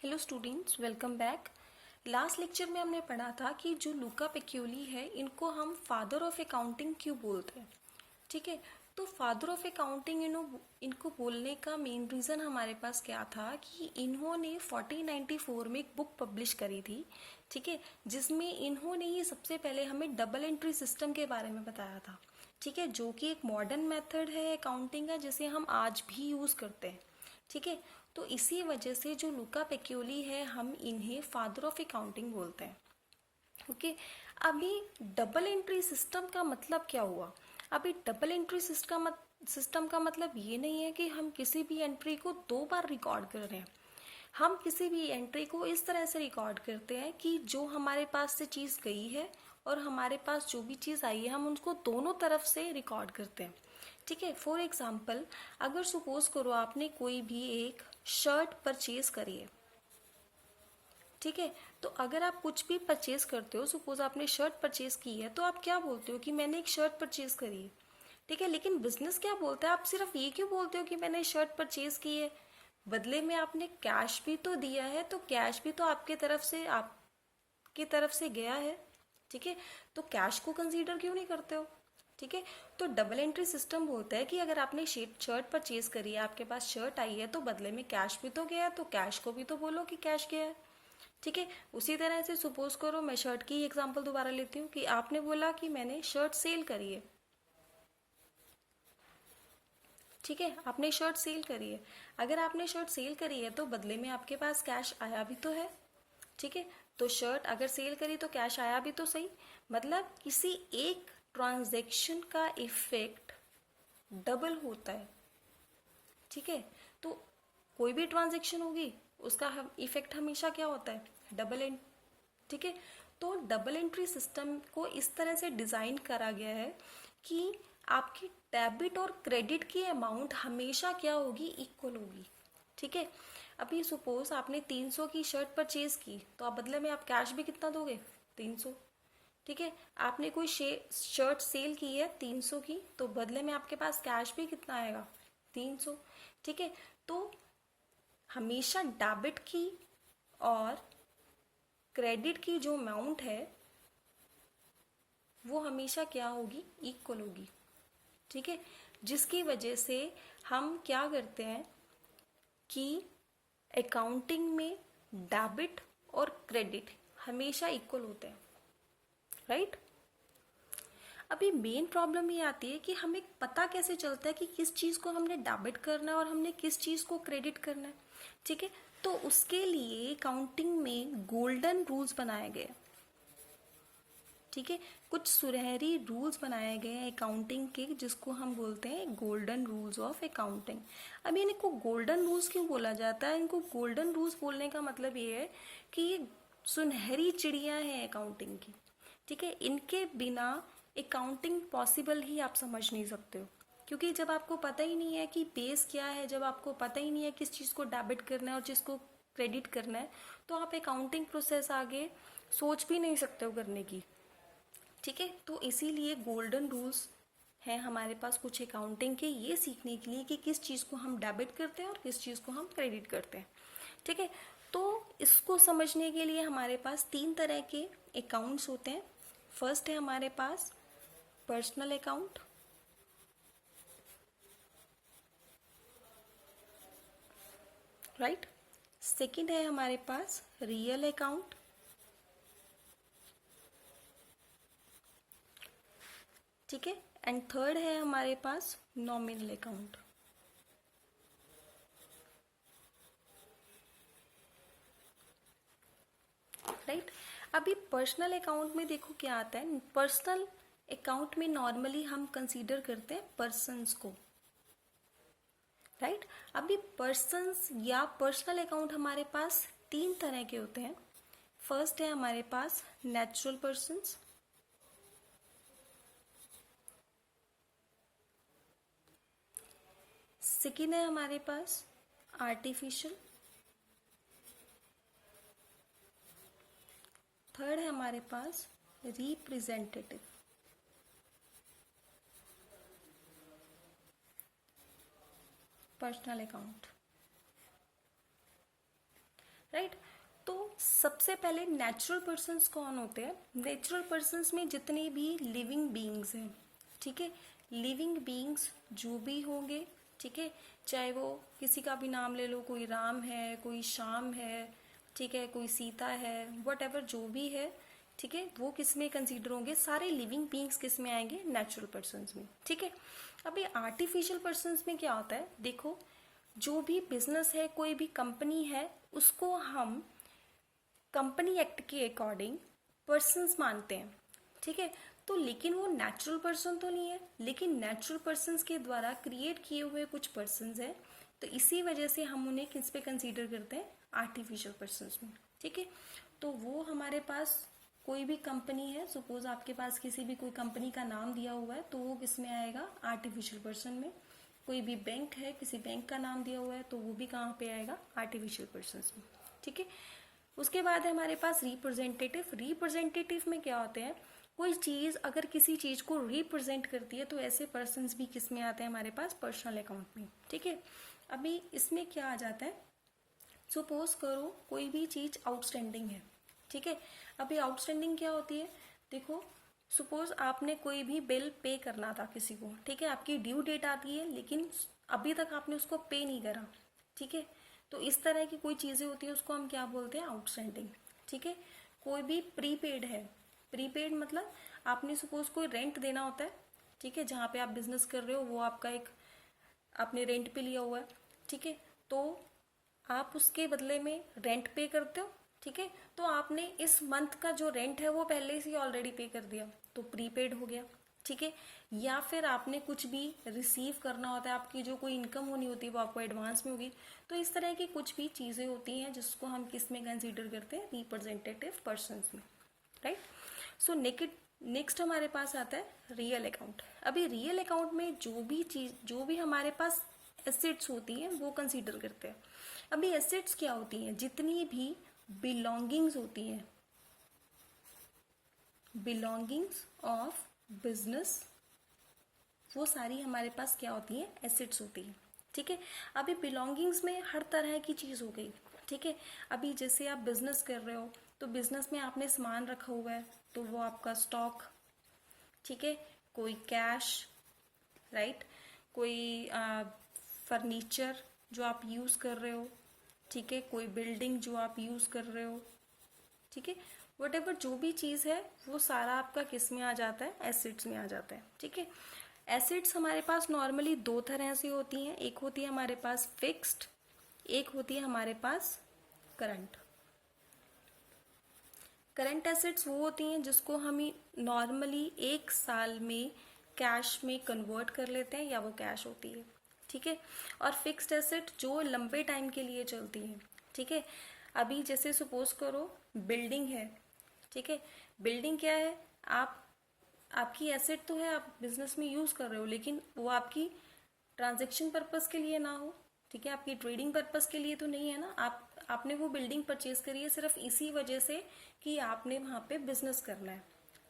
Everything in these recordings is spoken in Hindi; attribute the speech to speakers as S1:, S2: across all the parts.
S1: Hello students, welcome back. Last lecture में हमने पढ़ा था कि जो लुका पैकियोली है इनको हम फादर ऑफ अकाउंटिंग क्यों बोलते हैं। ठीक है, तो फादर ऑफ अकाउंटिंग इनको बोलने का मेन रीज़न हमारे पास क्या था कि इन्होंने 1494 में एक बुक पब्लिश करी थी। ठीक है, जिसमें इन्होंने ही सबसे पहले हमें डबल एंट्री सिस्टम के बारे में बताया था। ठीक है, जो कि एक मॉडर्न मेथड है अकाउंटिंग का जिसे हम आज भी यूज़ करते हैं। ठीक है, तो इसी वजह से जो लुका पैकियोली है हम इन्हें फादर ऑफ अकाउंटिंग बोलते हैं। ओके, अभी डबल एंट्री सिस्टम का मतलब क्या हुआ। अभी डबल एंट्री सिस्टम का मतलब ये नहीं है कि हम किसी भी एंट्री को दो बार रिकॉर्ड कर रहे हैं। हम किसी भी एंट्री को इस तरह से रिकॉर्ड करते हैं कि जो हमारे पास से चीज़ गई है और हमारे पास जो भी चीज़ आई है हम उसको दोनों तरफ से रिकॉर्ड करते हैं। ठीक है, फॉर एग्जाम्पल अगर सपोज करो आपने कोई भी एक शर्ट परचेज करी है। ठीक है, तो अगर आप कुछ भी परचेज करते हो, सपोज आपने शर्ट परचेज की है, तो आप क्या बोलते हो कि मैंने एक शर्ट परचेज करी है। ठीक है, लेकिन बिजनेस क्या बोलता है, आप सिर्फ ये क्यों बोलते हो कि मैंने शर्ट परचेज की है, बदले में आपने कैश भी तो दिया है, तो कैश भी तो आपके तरफ से गया है। ठीक है, तो कैश को कंसीडर क्यों नहीं करते हो। ठीक है, तो डबल एंट्री सिस्टम बोलता है कि अगर आपने शर्ट परचेज करी है, आपके पास शर्ट आई है, तो बदले में कैश भी तो गया है, तो कैश को भी तो बोलो कि कैश गया है। ठीक है, उसी तरह से सपोज करो मैं शर्ट की एग्जांपल दोबारा लेती हूँ कि आपने बोला कि मैंने शर्ट सेल करी है। ठीक है, आपने शर्ट सेल करी है। अगर आपने शर्ट सेल करी है तो बदले में आपके पास कैश आया भी तो है। ठीक है, तो शर्ट अगर सेल करी तो कैश आया भी तो सही। मतलब किसी एक ट्रांजैक्शन का इफेक्ट डबल होता है। ठीक है, तो कोई भी ट्रांजैक्शन होगी उसका इफेक्ट हमेशा क्या होता है, डबल एंड। ठीक है, तो डबल एंट्री सिस्टम को इस तरह से डिज़ाइन करा गया है कि आपकी डेबिट और क्रेडिट की अमाउंट हमेशा क्या होगी, इक्वल होगी। ठीक है, अभी सपोज आपने 300 की शर्ट परचेज की, तो आप बदले में आप कैश भी कितना दोगे, 300। ठीक है, आपने कोई शर्ट सेल की है 300 की, तो बदले में आपके पास कैश भी कितना आएगा, 300। ठीक है, तो हमेशा डेबिट की और क्रेडिट की जो अमाउंट है वो हमेशा क्या होगी, इक्वल होगी। ठीक है, जिसकी वजह से हम क्या करते हैं कि अकाउंटिंग में डेबिट और क्रेडिट हमेशा इक्वल होते हैं। राइट, अभी मेन प्रॉब्लम ये आती है कि हमें पता कैसे चलता है कि किस चीज़ को हमने डेबिट करना है और हमने किस चीज़ को क्रेडिट करना है। ठीक है, तो उसके लिए अकाउंटिंग में गोल्डन रूल्स बनाए गए। ठीक है, कुछ सुनहरी रूल्स बनाए गए हैं अकाउंटिंग के जिसको हम बोलते हैं गोल्डन रूल्स ऑफ अकाउंटिंग। अब इनको गोल्डन रूल्स क्यों बोला जाता है, इनको गोल्डन रूल्स बोलने का मतलब ये है कि ये सुनहरी चिड़िया हैं अकाउंटिंग की। ठीक है, इनके बिना अकाउंटिंग पॉसिबल ही आप समझ नहीं सकते हो, क्योंकि जब आपको पता ही नहीं है कि बेस क्या है, जब आपको पता ही नहीं है किस चीज़ को डेबिट करना है और जिसको क्रेडिट करना है, तो आप अकाउंटिंग प्रोसेस आगे सोच भी नहीं सकते हो करने की। ठीक है, तो इसीलिए गोल्डन रूल्स हैं हमारे पास कुछ अकाउंटिंग के, ये सीखने के लिए कि किस चीज़ को हम डेबिट करते हैं और किस चीज़ को हम क्रेडिट करते हैं। ठीक है, तो इसको समझने के लिए हमारे पास तीन तरह के अकाउंट्स होते हैं। फर्स्ट है हमारे पास पर्सनल अकाउंट, राइट। सेकंड है हमारे पास रियल अकाउंट, ठीक है। एंड थर्ड है हमारे पास नॉमिनल अकाउंट। राइट, अभी पर्सनल अकाउंट में देखो क्या आता है। पर्सनल अकाउंट में नॉर्मली हम कंसीडर करते हैं पर्सन्स को। राइट, अभी पर्सन्स या पर्सनल अकाउंट हमारे पास तीन तरह के होते हैं। फर्स्ट है हमारे पास नेचुरल पर्सन्स, सेकेंड है हमारे पास आर्टिफिशियल, थर्ड है हमारे पास रिप्रेजेंटेटिव। Personal account, right. तो सबसे पहले नेचुरल पर्सन्स कौन होते हैं? नेचुरल पर्सन्स में जितने भी लिविंग बीइंग्स हैं, ठीक है, लिविंग बीइंग्स जो भी होंगे, ठीक है, चाहे वो किसी का भी नाम ले लो, कोई राम है, कोई श्याम है, ठीक है, कोई सीता है, वट एवर जो भी है, ठीक है, वो किस में कंसीडर होंगे? सारे लिविंग बीइंग्स किस में आएंगे? नेचुरल पर्सन्स में, ठीक है। अभी आर्टिफिशियल पर्सन्स में क्या होता है? देखो, जो भी बिजनेस है, कोई भी कंपनी है, उसको हम कंपनी एक्ट के अकॉर्डिंग पर्सन्स मानते हैं, ठीक है। तो लेकिन वो नेचुरल पर्सन तो नहीं है, लेकिन नेचुरल पर्सन्स के द्वारा क्रिएट किए हुए कुछ पर्सन्स हैं, तो इसी वजह से हम उन्हें किस पे कंसीडर करते हैं? आर्टिफिशियल पर्सन्स में, ठीक है। तो वो हमारे पास कोई भी कंपनी है, सपोज आपके पास किसी भी कोई कंपनी का नाम दिया हुआ है, तो वो किस में आएगा? आर्टिफिशियल पर्सन में। कोई भी बैंक है, किसी बैंक का नाम दिया हुआ है, तो वो भी कहाँ पे आएगा? आर्टिफिशियल पर्सन्स में, ठीक है। उसके बाद है हमारे पास रिप्रेजेंटेटिव। रिप्रेजेंटेटिव में क्या होते हैं? कोई चीज अगर किसी चीज को रिप्रेजेंट करती है, तो ऐसे पर्सन्स भी किस में आते हैं हमारे पास? पर्सनल अकाउंट में, ठीक है। अभी इसमें क्या आ जाता है? सपोज करो कोई भी चीज आउटस्टैंडिंग है, ठीक है। अभी आउटस्टैंडिंग क्या होती है? देखो, सपोज आपने कोई भी बिल पे करना था किसी को, ठीक है, आपकी ड्यू डेट आती है, लेकिन अभी तक आपने उसको पे नहीं करा, ठीक है। तो इस तरह की कोई चीजें होती है, उसको हम क्या बोलते हैं? आउटस्टैंडिंग, ठीक है। कोई भी प्रीपेड है। प्रीपेड मतलब आपने सपोज कोई रेंट देना होता है, ठीक है, जहाँ पे आप बिजनेस कर रहे हो, वो आपका एक आपने रेंट पे लिया हुआ है, ठीक है। तो आप उसके बदले में रेंट पे करते हो, ठीक है। तो आपने इस मंथ का जो रेंट है वो पहले से ही ऑलरेडी पे कर दिया, तो प्रीपेड हो गया, ठीक है। या फिर आपने कुछ भी रिसीव करना होता है, आपकी जो कोई इनकम होनी होती है वो आपको एडवांस में होगी। तो इस तरह की कुछ भी चीजें होती हैं जिसको हम किस में कंसीडर करते हैं? रिप्रेजेंटेटिव पर्सन्स में, राइट। सो नेक्स्ट हमारे पास आता है रियल अकाउंट। अभी रियल अकाउंट में जो भी हमारे पास एसेट्स होती हैं वो कंसीडर करते हैं। अभी एसेट्स क्या होती हैं? जितनी भी बिलोंगिंग्स होती हैं, बिलोंगिंग्स ऑफ बिजनेस, वो सारी हमारे पास क्या होती है? एसेट्स होती है, ठीक है। अभी बिलोंगिंग्स में हर तरह की चीज हो गई, ठीक है। अभी जैसे आप बिजनेस कर रहे हो, तो बिजनेस में आपने सामान रखा हुआ है, तो वो आपका स्टॉक, ठीक है। कोई कैश, राइट, कोई फर्नीचर जो आप यूज कर रहे हो, ठीक है, कोई बिल्डिंग जो आप यूज कर रहे हो, ठीक है। वट एवर जो भी चीज है वो सारा आपका किस में आ जाता है? एसेट्स में आ जाता है, ठीक है। एसेट्स हमारे पास नॉर्मली दो तरह से होती हैं, एक होती है हमारे पास फिक्स्ड, एक होती है हमारे पास करंट। करंट एसेट्स वो होती हैं जिसको हम नॉर्मली एक साल में कैश में कन्वर्ट कर लेते हैं, या वो कैश होती है, ठीक है। और फिक्स्ड एसेट जो लंबे टाइम के लिए चलती हैं, ठीक है। अभी जैसे सपोज करो बिल्डिंग है, ठीक है। बिल्डिंग क्या है? आपकी एसेट तो है, आप बिजनेस में यूज कर रहे हो, लेकिन वो आपकी ट्रांजेक्शन पर्पस के लिए ना हो, ठीक है, आपकी ट्रेडिंग पर्पस के लिए तो नहीं है ना। आपने वो बिल्डिंग परचेज करी है सिर्फ इसी वजह से कि आपने वहां पे बिजनेस करना है,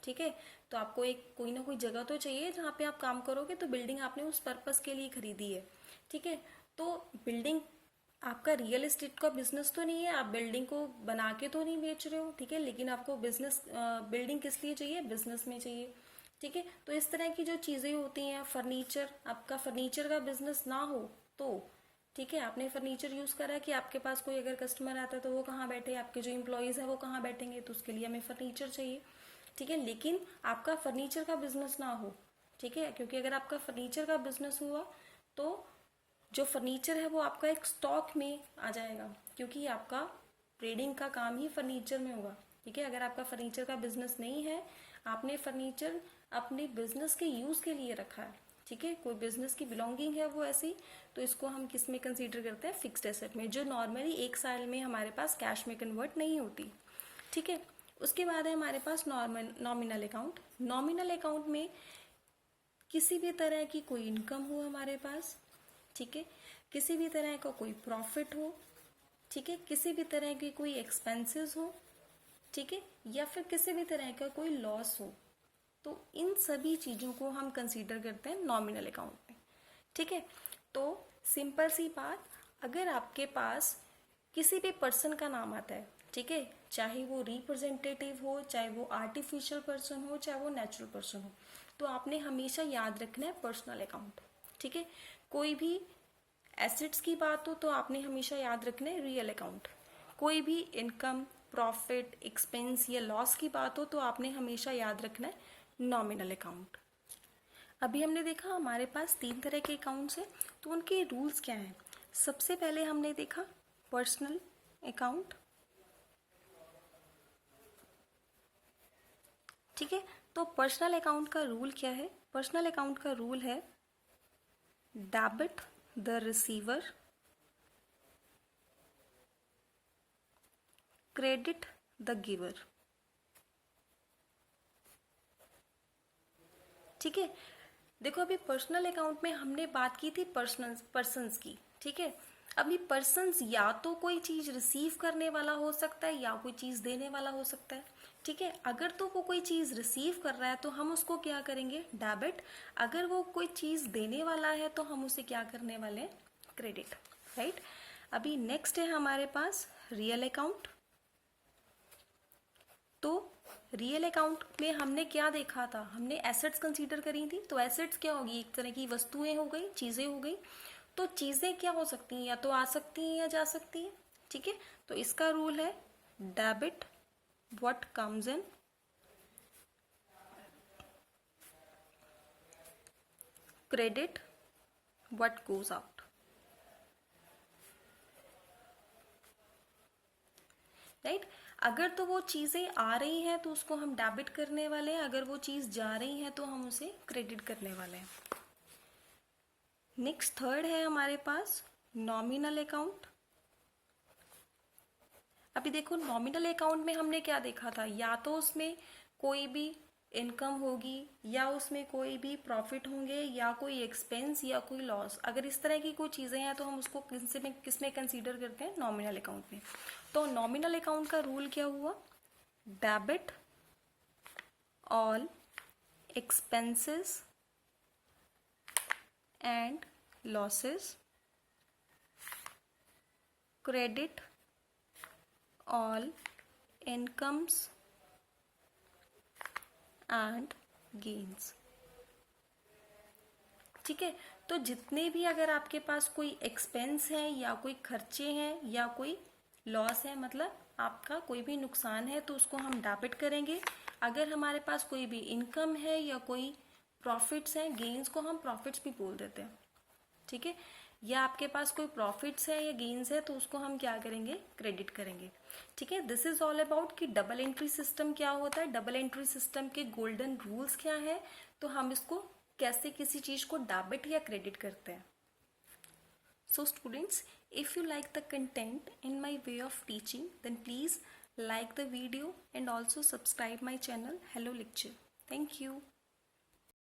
S1: ठीक है। तो आपको एक कोई ना कोई जगह तो चाहिए जहाँ पे आप काम करोगे, तो बिल्डिंग आपने उस पर्पस के लिए खरीदी है, ठीक है। तो बिल्डिंग आपका रियल एस्टेट का बिजनेस तो नहीं है, आप बिल्डिंग को बना के तो नहीं बेच रहे हो, ठीक है, लेकिन आपको बिल्डिंग किस लिए चाहिए? बिजनेस में चाहिए, ठीक है। तो इस तरह की जो चीजें होती हैं, फर्नीचर, आपका फर्नीचर का बिजनेस ना हो तो, ठीक है, आपने फर्नीचर यूज करा है कि आपके पास कोई अगर कस्टमर आता है तो वो कहाँ बैठे, आपके जो इम्प्लॉयज है वो कहाँ बैठेंगे, तो उसके लिए हमें फर्नीचर चाहिए, ठीक है। लेकिन आपका फर्नीचर का बिजनेस ना हो, ठीक है, क्योंकि अगर आपका फर्नीचर का बिजनेस हुआ तो जो फर्नीचर है वो आपका एक स्टॉक में आ जाएगा, क्योंकि आपका ट्रेडिंग का काम ही फर्नीचर में होगा, ठीक है। अगर आपका फर्नीचर का बिजनेस नहीं है, आपने फर्नीचर अपने बिजनेस के यूज के लिए रखा है, ठीक है, कोई बिजनेस की बिलोंगिंग है वो ऐसी, तो इसको हम किस में कंसीडर करते हैं? फिक्स्ड एसेट में, जो नॉर्मली एक साल में हमारे पास कैश में कन्वर्ट नहीं होती, ठीक है। उसके बाद है हमारे पास नॉमिनल अकाउंट। नॉमिनल अकाउंट में किसी भी तरह की कोई इनकम हो हमारे पास, ठीक है, किसी भी तरह का कोई प्रॉफिट हो, ठीक है, किसी भी तरह के कोई एक्सपेंसेस हो, ठीक है, या फिर किसी भी तरह का कोई लॉस हो, तो इन सभी चीजों को हम कंसीडर करते हैं नॉमिनल अकाउंट में, ठीक है। तो सिंपल सी बात, अगर आपके पास किसी भी पर्सन का नाम आता है, ठीक है, चाहे वो रिप्रेजेंटेटिव हो, चाहे वो आर्टिफिशियल पर्सन हो, चाहे वो नेचुरल पर्सन हो, तो आपने हमेशा याद रखना है पर्सनल अकाउंट, ठीक है। कोई भी एसेट्स की बात हो तो आपने हमेशा याद रखना है रियल अकाउंट। कोई भी इनकम, प्रॉफिट, एक्सपेंस या लॉस की बात हो तो आपने हमेशा याद रखना है नॉमिनल अकाउंट। अभी हमने देखा हमारे पास 3 तरह के अकाउंट्स हैं, तो उनके रूल्स क्या हैं। सबसे पहले हमने देखा पर्सनल अकाउंट, ठीक है। तो पर्सनल अकाउंट का रूल क्या है? पर्सनल अकाउंट का रूल है debit the receiver, credit the giver, ठीक है। देखो अभी पर्सनल अकाउंट में हमने बात की थी पर्सन्स की, ठीक है। अभी पर्सन्स या तो कोई चीज रिसीव करने वाला हो सकता है या कोई चीज देने वाला हो सकता है, ठीक है। अगर तो वो कोई चीज रिसीव कर रहा है तो हम उसको क्या करेंगे? डेबिट। अगर वो कोई चीज देने वाला है तो हम उसे क्या करने वाले हैं? Credit, right. अभी नेक्स्ट है हमारे पास रियल अकाउंट। तो रियल अकाउंट में हमने क्या देखा था? हमने एसेट्स कंसीडर करी थी। तो एसेट्स क्या होगी? एक तरह की वस्तुएं हो गई, चीजें हो गई। तो चीजें क्या हो सकती हैं? या तो आ सकती हैं या जा सकती हैं, ठीक है। तो इसका रूल है debit what comes in, credit what goes out, right. अगर तो वो चीजें आ रही हैं तो उसको हम डेबिट करने वाले हैं, अगर वो चीज जा रही है तो हम उसे क्रेडिट करने वाले हैं। नेक्स्ट थर्ड है हमारे पास नॉमिनल अकाउंट। अभी देखो नॉमिनल अकाउंट में हमने क्या देखा था? या तो उसमें कोई भी इनकम होगी, या उसमें कोई भी प्रॉफिट होंगे, या कोई एक्सपेंस या कोई लॉस। अगर इस तरह की कोई चीजें हैं तो हम उसको किसमें कंसीडर करते हैं? नॉमिनल अकाउंट में। तो नॉमिनल अकाउंट का रूल क्या हुआ? Debit all expenses and losses, credit all incomes and gains, ठीक है। तो जितने भी अगर आपके पास कोई एक्सपेंस है या कोई खर्चे हैं या कोई लॉस है, मतलब आपका कोई भी नुकसान है, तो उसको हम डेबिट करेंगे। अगर हमारे पास कोई भी इनकम है या कोई प्रॉफिट्स हैं, गेन्स को हम प्रॉफिट्स भी बोल देते हैं, ठीक है। या आपके पास कोई प्रॉफिट्स है या गेन्स है तो उसको हम क्या करेंगे? क्रेडिट करेंगे, ठीक है। दिस इज ऑल अबाउट कि डबल एंट्री सिस्टम क्या होता है, डबल एंट्री सिस्टम के गोल्डन रूल्स क्या है, तो हम इसको कैसे किसी चीज को डेबिट या क्रेडिट करते हैं। So students, if you like the content in my way of teaching, then please like the video and also subscribe my channel Hello Lecture. Thank you.